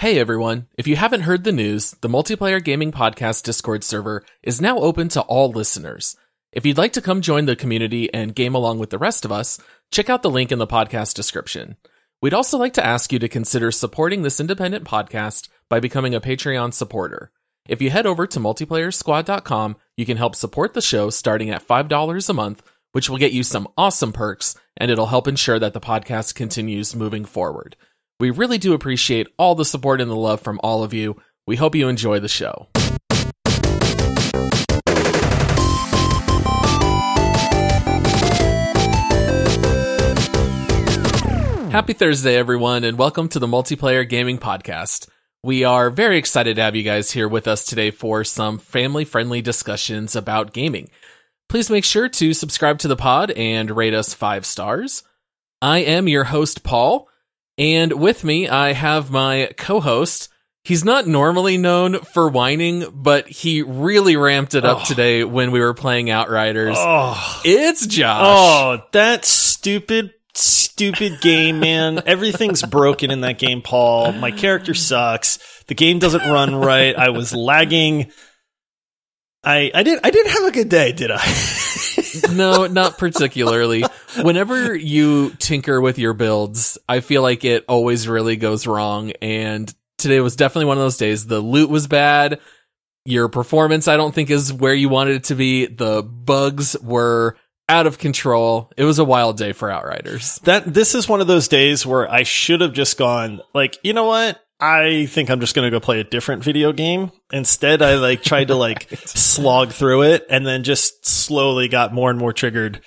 Hey everyone, if you haven't heard the news, the Multiplayer Gaming Podcast Discord server is now open to all listeners. If you'd like to come join the community and game along with the rest of us, check out the link in the podcast description. We'd also like to ask you to consider supporting this independent podcast by becoming a Patreon supporter. If you head over to multiplayersquad.com, you can help support the show starting at $5 a month, which will get you some awesome perks, and it'll help ensure that the podcast continues moving forward. We really do appreciate all the support and the love from all of you. We hope you enjoy the show. Happy Thursday, everyone, and welcome to the Multiplayer Gaming Podcast. We are very excited to have you guys here with us today for some family-friendly discussions about gaming. Please make sure to subscribe to the pod and rate us 5 stars. I am your host, Paul. And with me, I have my co-host. He's not normally known for whining, but he really ramped it up today when we were playing Outriders. It's Josh. Oh, that stupid game, man. Everything's broken in that game, Paul. My character sucks. The game doesn't run right. I was lagging. I didn't have a good day, did I? No, not particularly. Whenever you tinker with your builds, I feel like it always really goes wrong, and today was definitely one of those days. The loot was bad. Your performance, I don't think, is where you wanted it to be. The bugs were out of control. It was a wild day for Outriders. This is one of those days where I should have just gone, like, you know what? I think I'm just going to go play a different video game. Instead, I tried to slog through it and then just slowly got more and more triggered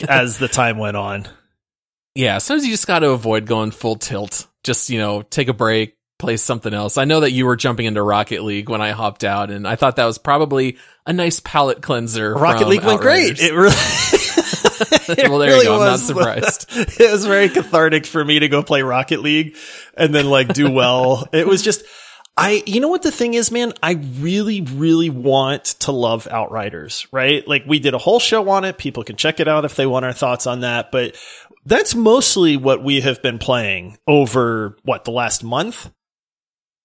as the time went on. Yeah, sometimes you just got to avoid going full tilt. Just, take a break, play something else. I know that you were jumping into Rocket League when I hopped out, and I thought that was probably a nice palate cleanser. Rocket League went great. It really well, there you go. I'm not surprised. It was very cathartic for me to go play Rocket League and then do well. It was just, you know what the thing is, man? I really, really want to love Outriders, right? We did a whole show on it. People can check it out if they want our thoughts on that. But that's mostly what we have been playing over, the last month?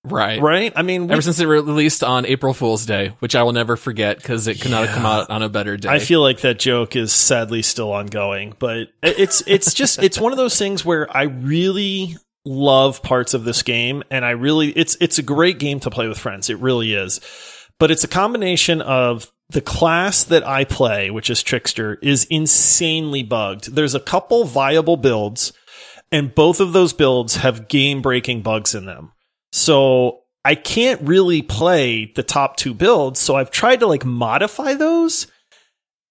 Right? I mean, ever since it released on April Fool's Day, which I will never forget because it could not have come out on a better day. I feel like that joke is sadly still ongoing, but it's one of those things where I really love parts of this game, and it's a great game to play with friends. It really is. But it's a combination of the class that I play, which is Trickster, is insanely bugged. There's a couple viable builds, and both of those builds have game-breaking bugs in them. So I can't really play the top 2 builds, so I've tried to modify those,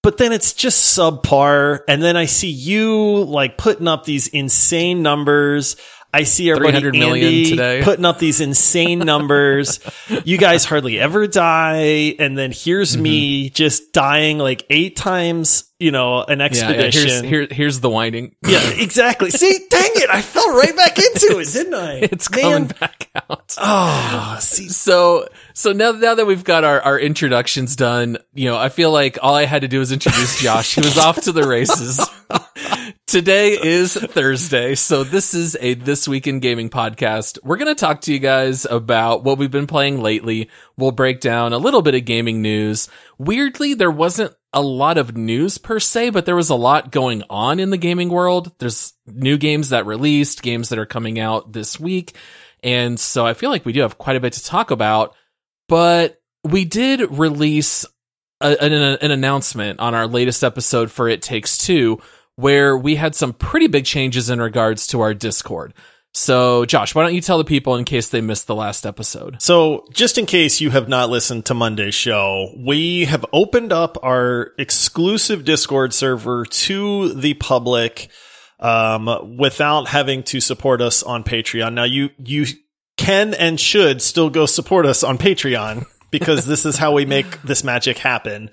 but then it's just subpar. And then I see you putting up these insane numbers. I see everybody 300 million today putting up these insane numbers. You guys hardly ever die, and then here's me just dying 8 times. An expedition. Yeah, here's the whining. Yeah, exactly. See, dang it, I fell right back into it, didn't I? It's coming back out. Oh, see. So now that we've got our introductions done, I feel like all I had to do was introduce Josh. He was off to the races. Today is Thursday, so this is a This Week in Gaming podcast. We're going to talk to you guys about what we've been playing lately. We'll break down a little bit of gaming news. Weirdly, there wasn't a lot of news per se, but there was a lot going on in the gaming world. There's new games that released, games that are coming out this week. And so I feel like we do have quite a bit to talk about, but we did release an announcement on our latest episode for It Takes Two, where we had some pretty big changes in regards to our Discord. So, Josh, why don't you tell the people in case they missed the last episode? So, just in case you have not listened to Monday's show, we have opened up our exclusive Discord server to the public without having to support us on Patreon. Now, you can and should still go support us on Patreon because this is how we make this magic happen.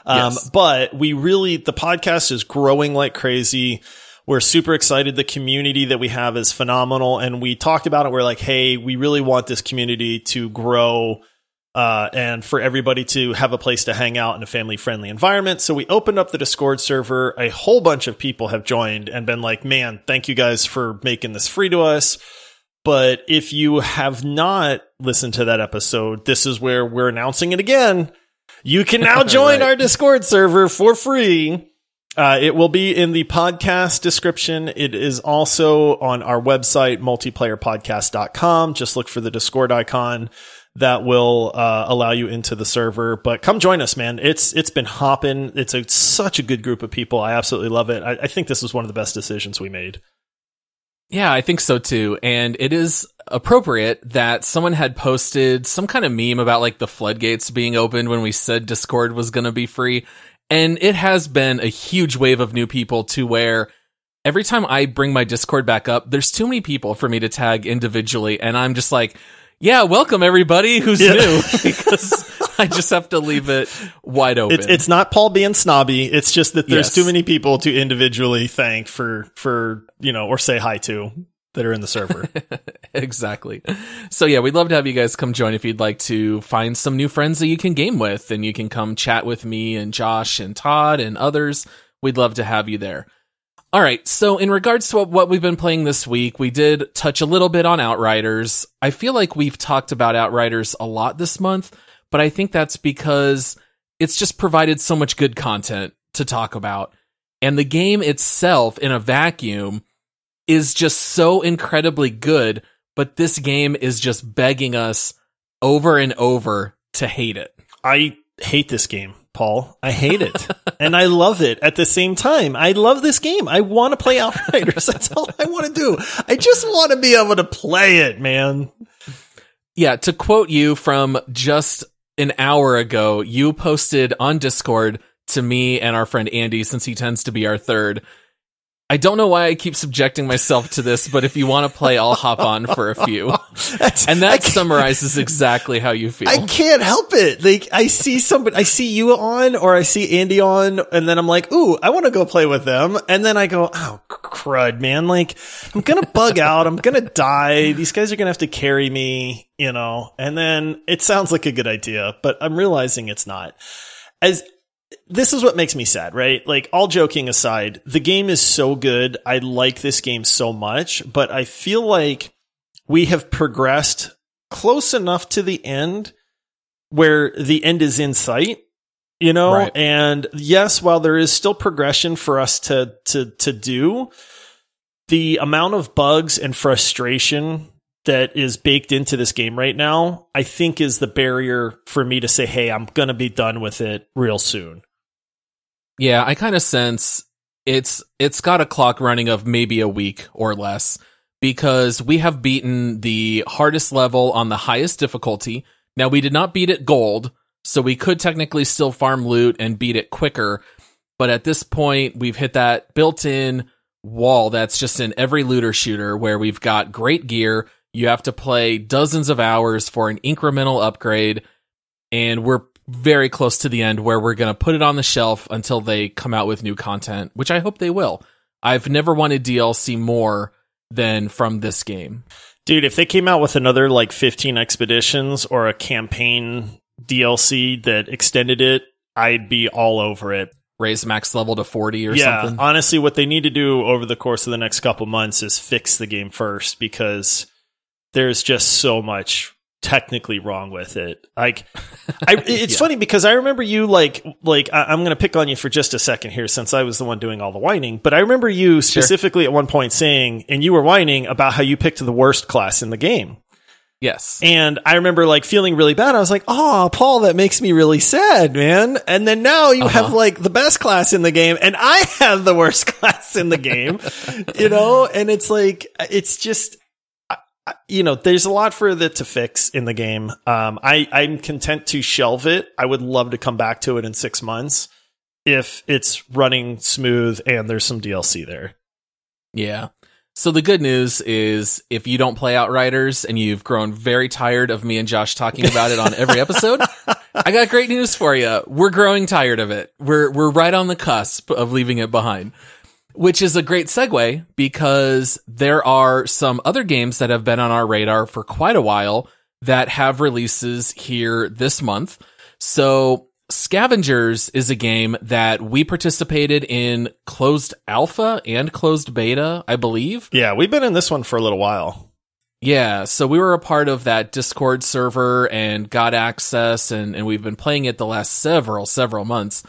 Yes. But the podcast is growing like crazy. We're super excited. The community that we have is phenomenal. And we talked about it. We're like, hey, we really want this community to grow and for everybody to have a place to hang out in a family-friendly environment. So we opened up the Discord server. A whole bunch of people have joined and been like, man, thank you guys for making this free to us. But if you have not listened to that episode, this is where we're announcing it again. You can now join our Discord server for free. It will be in the podcast description. It is also on our website, multiplayerpodcast.com. Just look for the Discord icon. That will allow you into the server. But come join us, man. It's been hopping. It's such a good group of people. I absolutely love it. I think this was one of the best decisions we made. Yeah, I think so too. And it is appropriate that someone had posted some kind of meme about like the floodgates being opened when we said Discord was going to be free. And it has been a huge wave of new people to where every time I bring my Discord back up, there's too many people for me to tag individually. And I'm just like, yeah, welcome everybody who's new, because I just have to leave it wide open. It's not Paul being snobby. It's just that there's too many people to individually thank for, or say hi to that are in the server. Exactly. So yeah, we'd love to have you guys come join if you'd like to find some new friends that you can game with, and you can come chat with me and Josh and Todd and others. We'd love to have you there. All right, so in regards to what we've been playing this week, we did touch a little bit on Outriders. I feel like we've talked about Outriders a lot this month, but I think that's because it's just provided so much good content to talk about. And the game itself, in a vacuum, is just so incredibly good, but this game is just begging us over and over to hate it. I hate this game, Paul. I hate it. And I love it at the same time. I love this game. I want to play Outriders. That's all I want to do. I just want to be able to play it, man. Yeah, to quote you from just an hour ago, you posted on Discord to me and our friend Andy, since he tends to be our third. I don't know why I keep subjecting myself to this, but if you want to play, I'll hop on for a few. And that summarizes exactly how you feel. I can't help it. Like, I see you on, or I see Andy on, and then I'm like, ooh, I want to go play with them. And then I go, oh, crud, man. Like, I'm going to bug out. I'm going to die. These guys are going to have to carry me, and then it sounds like a good idea, but I'm realizing it's not. This is what makes me sad, right? Like, all joking aside, the game is so good. I like this game so much, but I feel like we have progressed close enough to the end where the end is in sight, Right. And yes, while there is still progression for us to do, the amount of bugs and frustration that is baked into this game right now, I think is the barrier for me to say, hey, I'm going to be done with it real soon. Yeah, I kind of sense it's got a clock running of maybe a week or less, because we have beaten the hardest level on the highest difficulty. Now, we did not beat it gold, so we could technically still farm loot and beat it quicker. But at this point, we've hit that built-in wall that's just in every looter shooter, where we've got great gear. You have to play dozens of hours for an incremental upgrade, and we're very close to the end where we're going to put it on the shelf until they come out with new content, which I hope they will. I've never wanted DLC more than from this game. Dude, if they came out with another 15 expeditions or a campaign DLC that extended it, I'd be all over it. Raise max level to 40 or something. Yeah, honestly, what they need to do over the course of the next couple months is fix the game first, because there's just so much technically wrong with it. It's funny because I remember you I'm going to pick on you for just a second here, since I was the one doing all the whining, but I remember you specifically at one point saying, and you were whining about how you picked the worst class in the game. Yes. And I remember feeling really bad. I was like, oh, Paul, that makes me really sad, man. And then now you have the best class in the game, and I have the worst class in the game, and it's just, there's a lot for it to fix in the game. I'm content to shelve it. I would love to come back to it in 6 months if it's running smooth and there's some DLC there. Yeah. So the good news is, if you don't play Outriders and you've grown very tired of me and Josh talking about it on every episode, I got great news for you. We're growing tired of it. We're right on the cusp of leaving it behind. Which is a great segue, because there are some other games that have been on our radar for quite a while that have releases here this month. So Scavengers is a game that we participated in closed alpha and closed beta, I believe. Yeah, we've been in this one for a little while. Yeah, so we were a part of that Discord server and got access, and we've been playing it the last several months.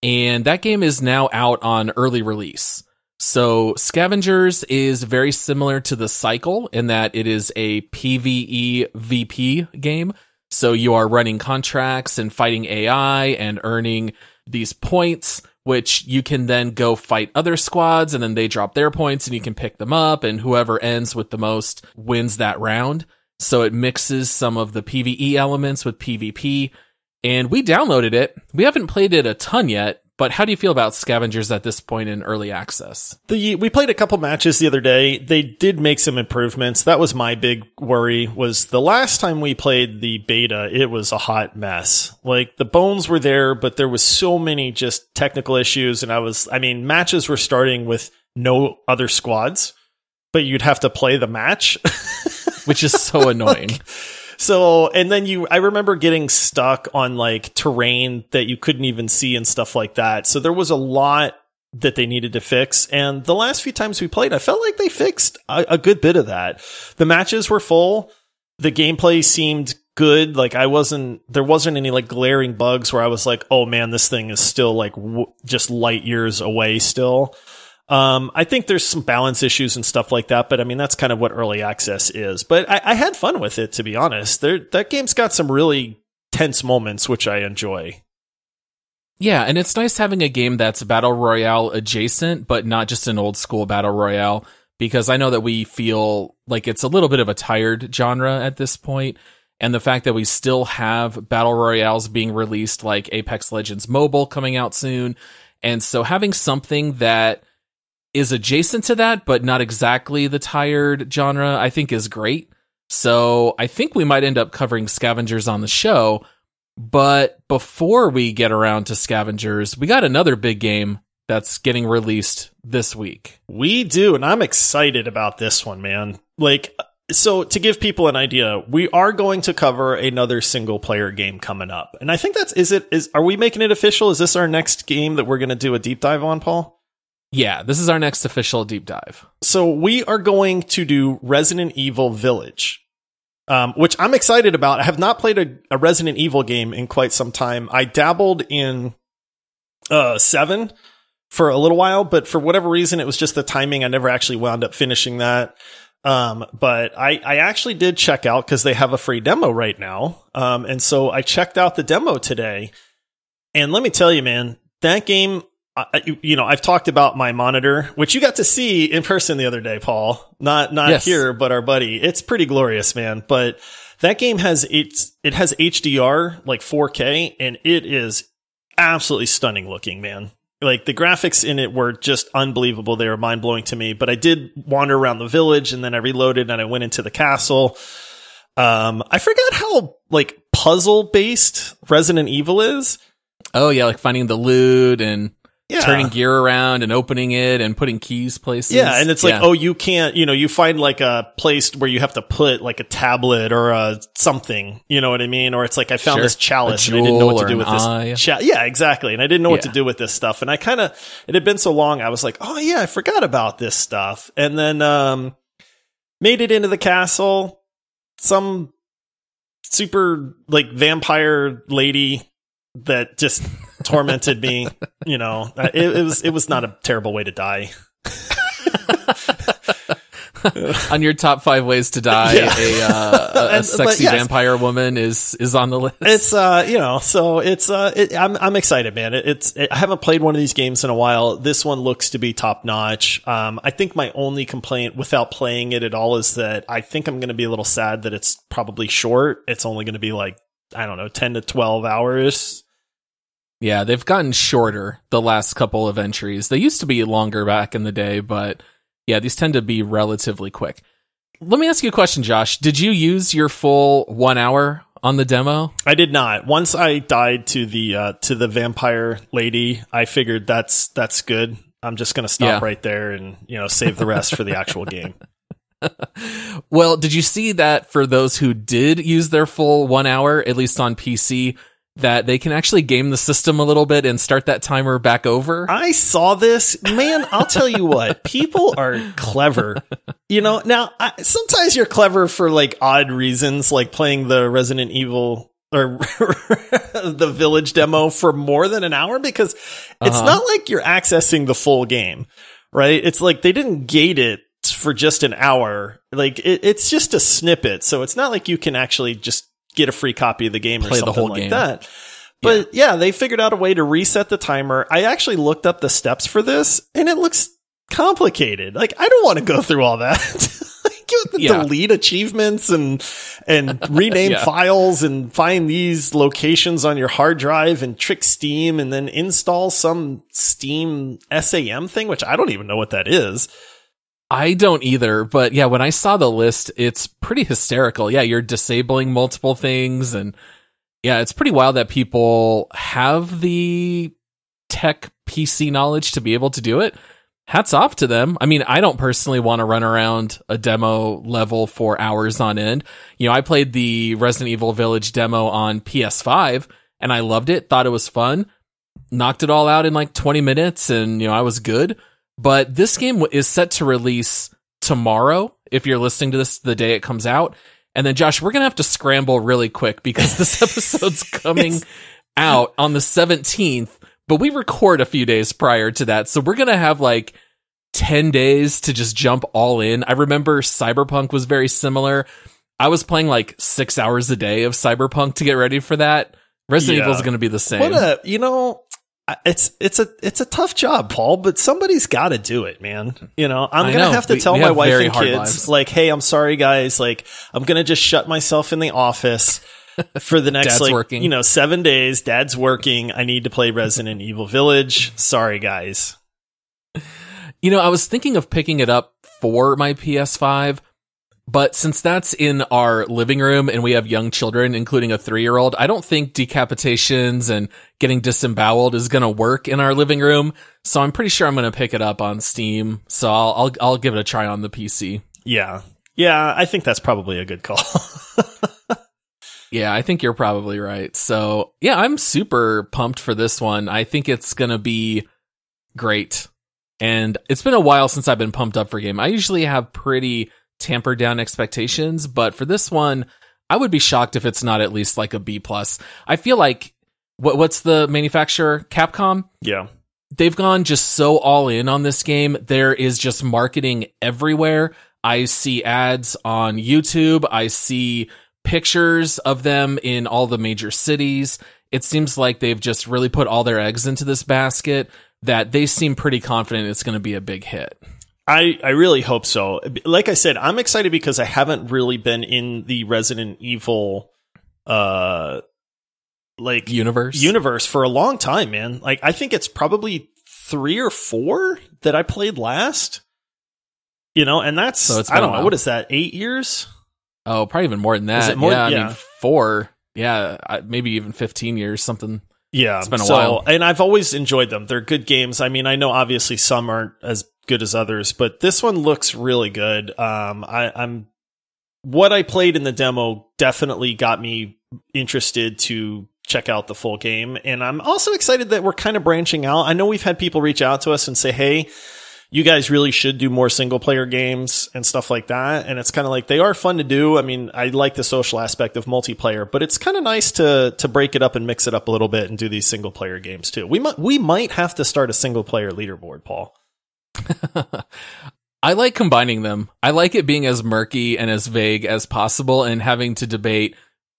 And that game is now out on early release. So Scavengers is very similar to The Cycle in that it is a PvE VP game. So you are running contracts and fighting AI and earning these points, which you can then go fight other squads, and then they drop their points and you can pick them up, and whoever ends with the most wins that round. So it mixes some of the PvE elements with PvP, and we downloaded it. We haven't played it a ton yet, but how do you feel about Scavengers at this point in early access? We played a couple matches the other day. They did make some improvements. That was my big worry, was the last time we played the beta, it was a hot mess. Like, the bones were there, but there was so many just technical issues. And matches were starting with no other squads, but you'd have to play the match. Which is so annoying. So, and then I remember getting stuck on like terrain that you couldn't even see and stuff like that. So there was a lot that they needed to fix. And the last few times we played, I felt like they fixed a good bit of that. The matches were full. The gameplay seemed good. Like there wasn't any like glaring bugs where I was like, oh man, this thing is still like just light years away still. I think there's some balance issues and stuff like that, but I mean, that's kind of what early access is. But I had fun with it, to be honest. That game's got some really tense moments, which I enjoy. Yeah, and it's nice having a game that's Battle Royale adjacent, but not just an old school Battle Royale, because I know that we feel like it's a little bit of a tired genre at this point. And the fact that we still have Battle Royales being released, like Apex Legends Mobile coming out soon. And so having something that is adjacent to that, but not exactly the tired genre, I think is great. So I think we might end up covering Scavengers on the show. But before we get around to Scavengers, we got another big game that's getting released this week. We do, and I'm excited about this one, man. Like, so to give people an idea, we are going to cover another single player game coming up. And I think are we making it official? Is this our next game that we're going to do a deep dive on, Paul? Yeah, this is our next official deep dive. So we are going to do Resident Evil Village, which I'm excited about. I have not played a Resident Evil game in quite some time. I dabbled in 7 for a little while, but for whatever reason, it was just the timing. I never actually wound up finishing that. But I actually did check out, because they have a free demo right now. And so I checked out the demo today. And let me tell you, man, that game... I've talked about my monitor, which you got to see in person the other day, Paul. Not yes. Here, but our buddy. It's pretty glorious, man. But that game has it has HDR, like 4K, and it is absolutely stunning looking, man. Like, the graphics in it were just unbelievable. They were mind blowing to me. But I did wander around the village, and then I reloaded and I went into the castle. I forgot how like puzzle based Resident Evil is. Oh yeah, like finding the loot and turning gear around and opening it and putting keys places. Yeah, and it's like, oh, you can't, you find like a place where you have to put like a tablet or something, you know what I mean? Or it's like, I found this chalice and I didn't know what to do with this. Yeah, exactly. And I didn't know what to do with this stuff. And it had been so long, I was like, oh yeah, I forgot about this stuff. And then made it into the castle. Some super like vampire lady that just tormented me. It was not a terrible way to die. On your top 5 ways to die, a sexy vampire woman is on the list. It's I'm excited, man. I haven't played one of these games in a while. This one looks to be top notch. I think my only complaint without playing it at all is that I think I'm going to be a little sad that it's probably short. It's only going to be like, I don't know, 10 to 12 hours. Yeah, they've gotten shorter the last couple of entries. They used to be longer back in the day, but yeah, these tend to be relatively quick. Let me ask you a question, Josh. Did you use your full 1 hour on the demo? I did not. Once I died to the vampire lady, I figured that's good. I'm just going to stop right there and, save the rest for the actual game. Well, did you see that for those who did use their full 1 hour, at least on PC, that they can actually game the system a little bit and start that timer back over. I saw this. Man, I'll tell you what, people are clever. Now, sometimes you're clever for like odd reasons, like playing the Resident Evil or the Village demo for more than an hour, because it's not like you're accessing the full game, right? It's like they didn't gate it for just an hour. Like it's just a snippet. So it's not like you can actually just get a free copy of the game or play something the whole like game. that. But yeah, they figured out a way to reset the timer. I actually looked up the steps for this, and it looks complicated. Like, I don't want to go through all that. You have to delete achievements and rename files and find these locations on your hard drive and trick Steam and then install some Steam SAM thing, which I don't even know what that is. I don't either, but yeah, when I saw the list, it's pretty hysterical. Yeah, you're disabling multiple things, and yeah, it's pretty wild that people have the tech PC knowledge to be able to do it. Hats off to them. I mean, I don't personally want to run around a demo level for hours on end. I played the Resident Evil Village demo on PS5, and I loved it, thought it was fun, knocked it all out in like 20 minutes, and I was good. But this game is set to release tomorrow, if you're listening to this the day it comes out. And then, Josh, we're going to have to scramble really quick because this episode's coming out on the 17th, but we record a few days prior to that. So we're going to have like 10 days to just jump all in. I remember Cyberpunk was very similar. I was playing like 6 hours a day of Cyberpunk to get ready for that. Resident Evil is going to be the same. It's a tough job, Paul, but somebody's got to do it, man. I'm going to have to tell my wife and kids, like, hey, I'm sorry, guys. Like, I'm going to just shut myself in the office for the next, working. 7 days. Dad's working. I need to play Resident Evil Village. Sorry, guys. I was thinking of picking it up for my PS5, but since that's in our living room and we have young children, including a 3-year-old, I don't think decapitations and getting disemboweled is going to work in our living room. So I'm pretty sure I'm going to pick it up on Steam. So I'll give it a try on the PC. Yeah. Yeah, I think that's probably a good call. Yeah, I think you're probably right. So yeah, I'm super pumped for this one. I think it's going to be great. And it's been a while since I've been pumped up for a game. I usually have pretty tampered down expectations, but for this one, I would be shocked if it's not at least like a B+. I feel like what's the manufacturer? Capcom? Yeah. They've gone just so all in on this game. There is just marketing everywhere. I see ads on YouTube. I see pictures of them in all the major cities. It seems like they've just really put all their eggs into this basket, that they seem pretty confident it's going to be a big hit. I really hope so. Like I said, I'm excited because I haven't really been in the Resident Evil universe for a long time, man. Like, I think it's probably 3 or 4 that I played last. And that's, so I don't know, what is that, 8 years? Oh, probably even more than that. Is it more? Yeah, I mean 4. Yeah, maybe even 15 years, something. Yeah, it's been a while. And I've always enjoyed them. They're good games. I mean, I know obviously some aren't as good as others, but this one looks really good. What I played in the demo definitely got me interested to check out the full game. And I'm also excited that we're kind of branching out. I know we've had people reach out to us and say, hey, you guys really should do more single player games and stuff like that. And it's kind of like, they are fun to do. I mean, I like the social aspect of multiplayer, but it's kind of nice to break it up and mix it up a little bit and do these single player games too. We might have to start a single player leaderboard, Paul. I like combining them. I like it being as murky and as vague as possible and having to debate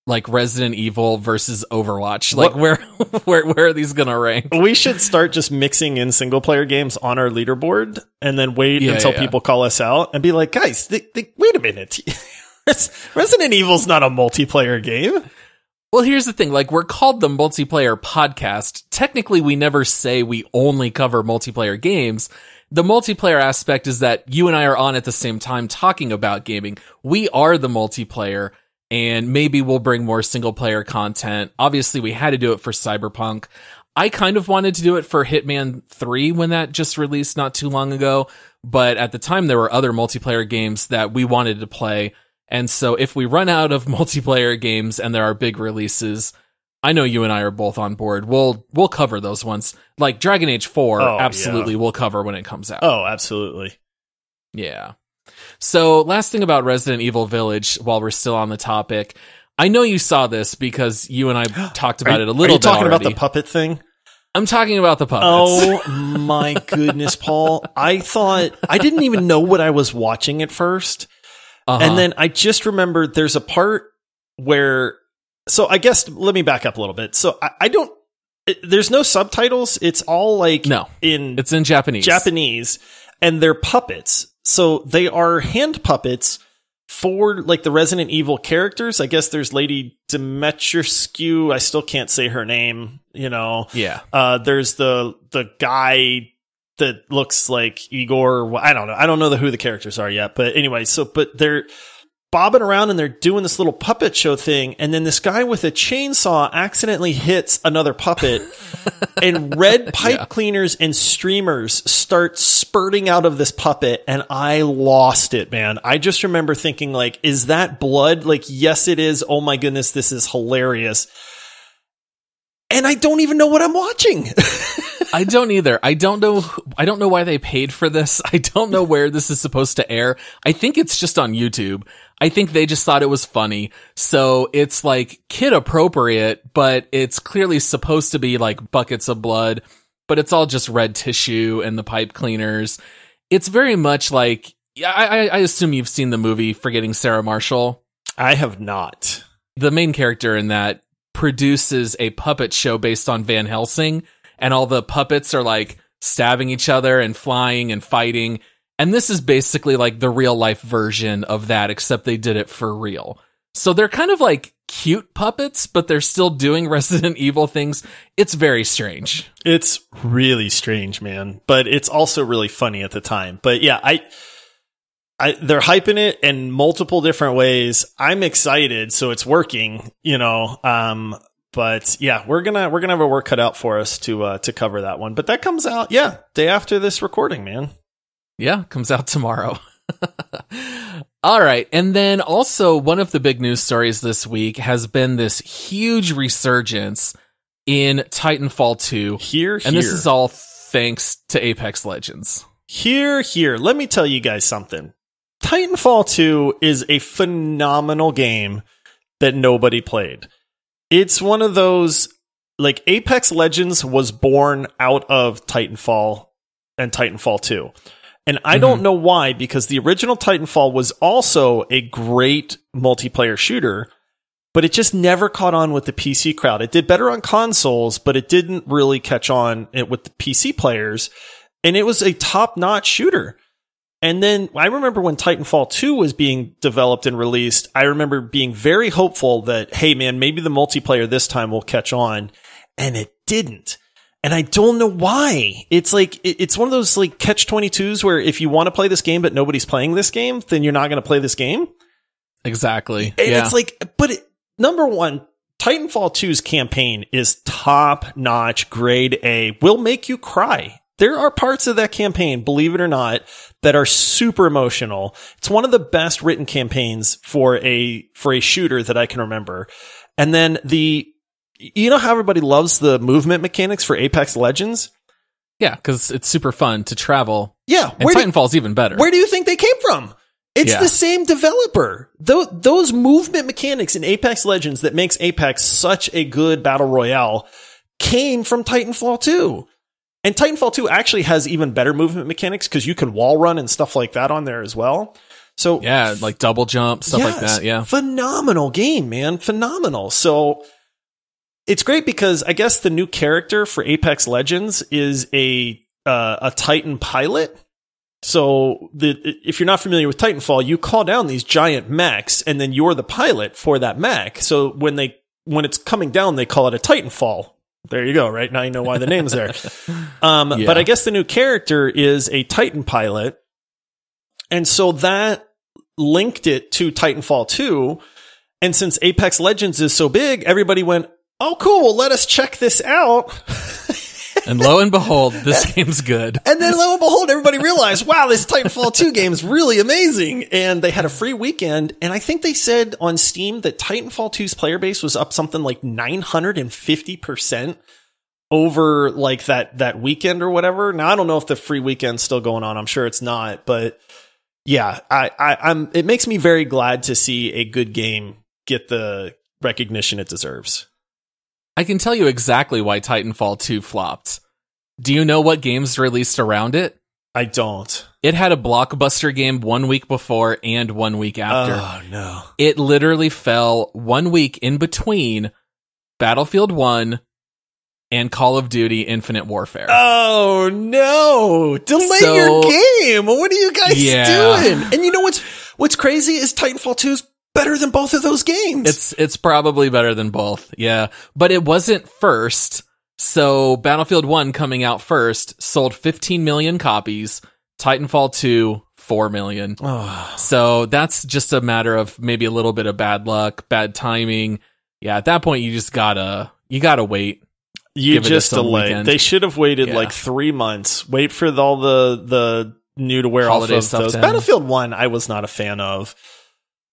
like Resident Evil versus Overwatch. Like, where are these going to rank? We should start just mixing in single player games on our leaderboard and then wait until people call us out and be like, guys, wait a minute. Resident Evil's not a multiplayer game. Well, here's the thing. Like, we're called the Multiplayer Podcast. Technically, we never say we only cover multiplayer games. The multiplayer aspect is that you and I are on at the same time talking about gaming. We are the multiplayer, and maybe we'll bring more single player content. Obviously, we had to do it for Cyberpunk. I kind of wanted to do it for Hitman 3 when that just released not too long ago, but at the time there were other multiplayer games that we wanted to play. And so if we run out of multiplayer games and there are big releases, I know you and I are both on board. We'll cover those ones. Like Dragon Age 4, absolutely we'll cover when it comes out. Oh, absolutely. Yeah. So last thing about Resident Evil Village, while we're still on the topic, I know you saw this because you and I talked about it a little bit Are you talking already. about the puppet thing? I'm talking about the puppets. Oh my goodness, Paul. I didn't even know what I was watching at first. And then I just remembered there's a part where, so I guess let me back up a little bit. So there's no subtitles. It's all like, it's in Japanese, and they're puppets. So they are hand puppets for like the Resident Evil characters. I guess there's Lady Dimitrescu. I still can't say her name, Yeah. There's the guy that looks like Igor. I don't know. I don't know who the characters are yet, but anyway, but they're bobbing around and they're doing this little puppet show thing. And then this guy with a chainsaw accidentally hits another puppet and red pipe cleaners and streamers start spurting out of this puppet. And I lost it, man. I just remember thinking like, is that blood? Like, yes, it is. Oh my goodness. This is hilarious. And I don't even know what I'm watching. I don't either. I don't know why they paid for this. I don't know where this is supposed to air. I think it's just on YouTube. I think they just thought it was funny. So it's like kid appropriate, but it's clearly supposed to be like buckets of blood, but it's all just red tissue and the pipe cleaners. It's very much like, I assume you've seen the movie Forgetting Sarah Marshall. I have not. The main character in that produces a puppet show based on Van Helsing, and all the puppets are like stabbing each other and flying and fighting. And this is basically like the real life version of that, except they did it for real. So they're kind of like cute puppets, but they're still doing Resident Evil things. It's very strange. It's really strange, man. But it's also really funny at the time. But yeah, they're hyping it in multiple different ways. I'm excited, so it's working, but yeah, we're gonna have a work cut out for us to cover that one. But that comes out, day after this recording, man. Yeah, comes out tomorrow. All right. And then also one of the big news stories this week has been this huge resurgence in Titanfall 2. Here. And this is all thanks to Apex Legends. Here. Let me tell you guys something. Titanfall 2 is a phenomenal game that nobody played. It's one of those, like, Apex Legends was born out of Titanfall and Titanfall 2. And I don't know why, because the original Titanfall was also a great multiplayer shooter, but it just never caught on with the PC crowd. It did better on consoles, but it didn't really catch on with the PC players. And it was a top-notch shooter. And then I remember when Titanfall 2 was being developed and released, I remember being very hopeful that, hey man, maybe the multiplayer this time will catch on. And it didn't. And I don't know why. It's like, it's one of those like catch-22s where if you want to play this game, but nobody's playing this game, then you're not going to play this game. Exactly. And it's like, number one, Titanfall 2's campaign is top-notch, grade A, will make you cry. There are parts of that campaign, believe it or not, that are super emotional. It's one of the best written campaigns for a shooter that I can remember. And then you know how everybody loves the movement mechanics for Apex Legends? Yeah, because it's super fun to travel. Yeah. And Titanfall's even better. Where do you think they came from? It's the same developer. Those movement mechanics in Apex Legends that makes Apex such a good battle royale came from Titanfall 2. And Titanfall 2 actually has even better movement mechanics because you can wall run and stuff like that on there as well. So yeah, like double jump, stuff like that. Yeah. Phenomenal game, man. Phenomenal. So it's great because I guess the new character for Apex Legends is a Titan pilot. So if you're not familiar with Titanfall, you call down these giant mechs and then you're the pilot for that mech. So when it's coming down, they call it a Titanfall. There you go. Right now, you know why the name's there. But I guess the new character is a Titan pilot. And so that linked it to Titanfall 2. And since Apex Legends is so big, everybody went, oh, cool. Well, let us check this out. And lo and behold, this game's good. And then lo and behold, everybody realized, wow, this Titanfall 2 game is really amazing. And they had a free weekend. And I think they said on Steam that Titanfall 2's player base was up something like 950% over like that weekend or whatever. Now, I don't know if the free weekend's still going on. I'm sure it's not. But yeah, it makes me very glad to see a good game get the recognition it deserves. I can tell you exactly why Titanfall 2 flopped. Do you know what games released around it? I don't. It had a blockbuster game 1 week before and 1 week after. Oh, no. It literally fell 1 week in between Battlefield 1 and Call of Duty Infinite Warfare. Oh, no. Delay your game. What are you guys doing? And you know what's crazy is Titanfall 2 is better than both of those games. It's probably better than both. Yeah. But it wasn't first. So Battlefield 1 coming out first sold 15 million copies. Titanfall 2, 4 million. Oh. So that's just a matter of maybe a little bit of bad luck, bad timing. Yeah. At that point, you gotta wait. You just delay. They should have waited like 3 months. Wait for all the new to wear holiday off of stuff. Those. Battlefield 1, I was not a fan of.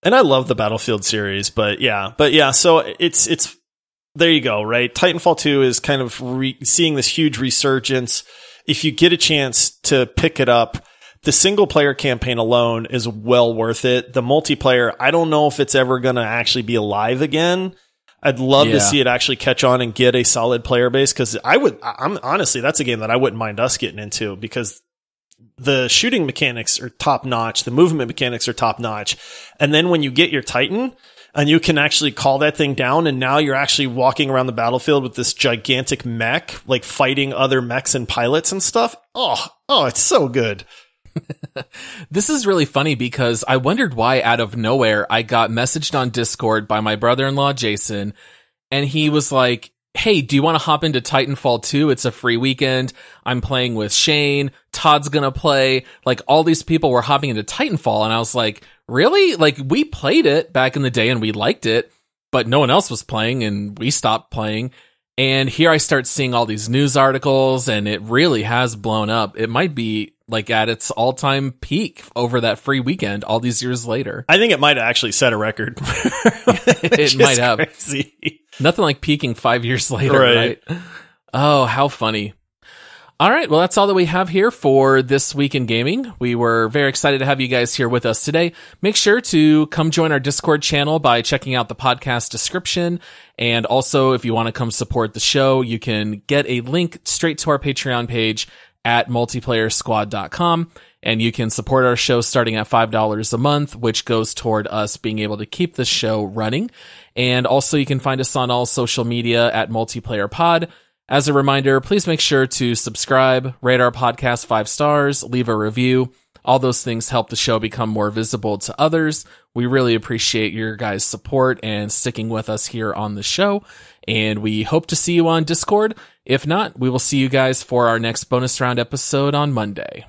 And I love the Battlefield series, but yeah, so it's there you go, right? Titanfall 2 is kind of seeing this huge resurgence. If you get a chance to pick it up, the single player campaign alone is well worth it. The multiplayer, I don't know if it's ever going to actually be alive again. I'd love to see it actually catch on and get a solid player base, because I'm honestly, that's a game that I wouldn't mind us getting into, because the shooting mechanics are top notch. The movement mechanics are top notch. And then when you get your Titan and you can actually call that thing down, and now you're actually walking around the battlefield with this gigantic mech, like fighting other mechs and pilots and stuff. Oh, it's so good. This is really funny because I wondered why out of nowhere I got messaged on Discord by my brother-in-law, Jason, and he was like, hey, do you want to hop into Titanfall 2? It's a free weekend. I'm playing with Shane. Todd's going to play. Like, all these people were hopping into Titanfall. And I was like, really? Like, we played it back in the day and we liked it, but no one else was playing and we stopped playing. And here I start seeing all these news articles, and it really has blown up. It might be like at its all-time peak over that free weekend all these years later. I think it might have actually set a record. It might have. Crazy. Nothing like peaking 5 years later, right? Oh, how funny. All right, well, that's all that we have here for this week in gaming. We were very excited to have you guys here with us today. Make sure to come join our Discord channel by checking out the podcast description. And also, if you want to come support the show, you can get a link straight to our Patreon page at multiplayersquad.com. And you can support our show starting at $5 a month, which goes toward us being able to keep the show running. And also, you can find us on all social media at Multiplayer Pod. As a reminder, please make sure to subscribe, rate our podcast 5 stars, leave a review. All those things help the show become more visible to others. We really appreciate your guys' support and sticking with us here on the show. And we hope to see you on Discord. If not, we will see you guys for our next bonus round episode on Monday.